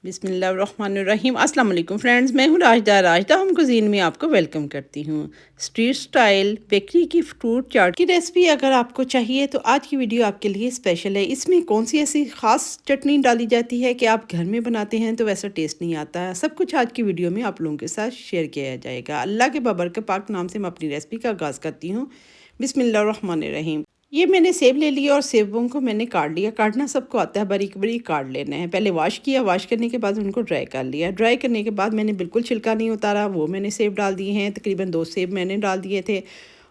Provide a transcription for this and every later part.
बिस्मिल्लाहिर्रहमानिर्रहीम अस्सलाम वालेकुम फ्रेंड्स, मैं हूँ राजदा होम कुजीन में आपको वेलकम करती हूँ। स्ट्रीट स्टाइल बेकरी की फ्रूट चाट की रेसिपी अगर आपको चाहिए तो आज की वीडियो आपके लिए स्पेशल है। इसमें कौन सी ऐसी ख़ास चटनी डाली जाती है कि आप घर में बनाते हैं तो वैसा टेस्ट नहीं आता है, सब कुछ आज की वीडियो में आप लोगों के साथ शेयर किया जाएगा। अल्लाह के बबरकत पाक नाम से मैं अपनी रेसिपी का आगाज़ करती हूँ। बिस्मिल्लाहिर्रहमानिर्रहीम। ये मैंने सेब ले लिया और सेबों को मैंने काट लिया। काटना सबको आता है, बारीक बारीक काट लेना है। पहले वॉश किया, वॉश करने के बाद उनको ड्राई कर लिया। ड्राई करने के बाद मैंने बिल्कुल छिलका नहीं उतारा, वो मैंने सेब डाल दिए हैं। तकरीबन 2 सेब मैंने डाल दिए थे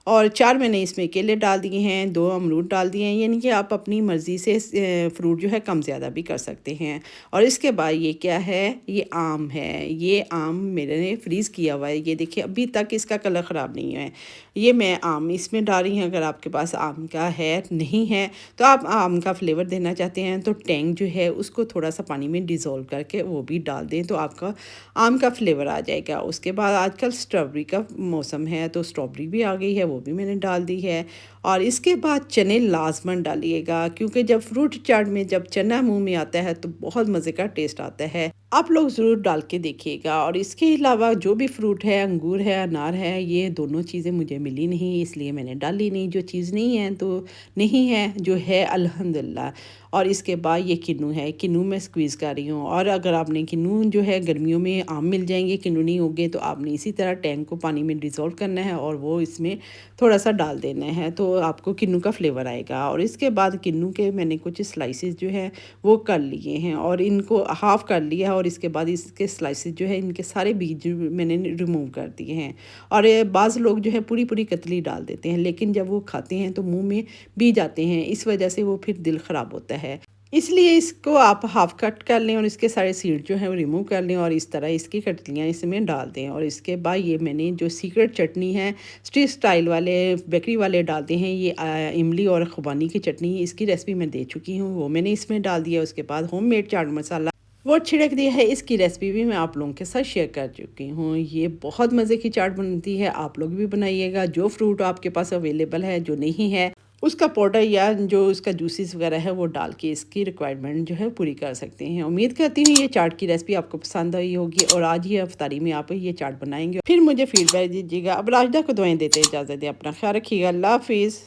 और 4 मैंने इसमें केले डाल दिए हैं, 2 अमरूद डाल दिए हैं। यानी कि आप अपनी मर्ज़ी से फ्रूट जो है कम ज़्यादा भी कर सकते हैं। और इसके बाद ये क्या है, ये आम है। ये आम मैंने फ्रीज़ किया हुआ है। ये देखिए अभी तक इसका कलर ख़राब नहीं है। ये मैं आम इसमें डाल रही हूँ। अगर आपके पास आम का है, नहीं है तो आप आम का फ्लेवर देना चाहते हैं तो टैंग जो है उसको थोड़ा सा पानी में डिज़ोल्व करके वो भी डाल दें तो आपका आम का फ्लेवर आ जाएगा। उसके बाद आजकल स्ट्रॉबेरी का मौसम है तो स्ट्रॉबेरी भी आ गई है, वो भी मैंने डाल दी है। और इसके बाद चने लाजमन डालिएगा, क्योंकि जब फ्रूट चाट में जब चना मुंह में आता है तो बहुत मज़े का टेस्ट आता है। आप लोग ज़रूर डाल के देखिएगा। और इसके अलावा जो भी फ्रूट है, अंगूर है, अनार है, ये दोनों चीज़ें मुझे मिली नहीं इसलिए मैंने डाली नहीं। जो चीज़ नहीं है तो नहीं है, जो है अल्हम्दुलिल्लाह। और इसके बाद ये किन्नू है, किन्नू मैं स्क्वीज़ कर रही हूँ। और अगर आपने किन्नू जो है गर्मियों में आम मिल जाएंगे, किन्नू नहीं होंगे तो आपने इसी तरह टैंक को पानी में डिज़ोल्व करना है और वो इसमें थोड़ा सा डाल देना है तो आपको किन्नू का फ्लेवर आएगा। और इसके बाद किन्नू के मैंने कुछ स्लाइसेस जो है वो कर लिए हैं और इनको हाफ़ कर लिया है। और इसके बाद इसके स्लाइसेस जो है इनके सारे बीज मैंने रिमूव कर दिए हैं। और बाज़ लोग जो है पूरी पूरी कतली डाल देते हैं, लेकिन जब वो खाते हैं तो मुंह में बीज आते हैं, इस वजह से वो फिर दिल ख़राब होता है। इसलिए इसको आप हाफ़ कट कर लें और इसके सारे सीड जो हैं वो रिमूव कर लें और इस तरह इसकी कटलियाँ इसमें डाल दें। और इसके बाद ये मैंने जो सीक्रेट चटनी है, स्ट्रीट स्टाइल वाले बेकरी वाले डालते हैं, ये इमली और खुबानी की चटनी, इसकी रेसिपी मैं दे चुकी हूँ, वो मैंने इसमें डाल दिया। उसके बाद होममेड चाट मसाला वो छिड़क दिया है। इसकी रेसिपी भी मैं आप लोगों के साथ शेयर कर चुकी हूँ। ये बहुत मज़े की चाट बनती है, आप लोग भी बनाइएगा। जो फ्रूट आपके पास अवेलेबल है, जो नहीं है उसका पाउडर या जो उसका जूसेस वगैरह है वो डाल के इसकी रिक्वायरमेंट जो है पूरी कर सकते हैं। उम्मीद करती हूँ ये चाट की रेसिपी आपको पसंद आई होगी और आज ही अफ्तारी में आप ये चाट बनाएंगे, फिर मुझे फीडबैक दीजिएगा। अब राजदा को दुआएं देते इजाज़त दें, अपना ख्याल रखिएगा। अल्लाह हाफिज़।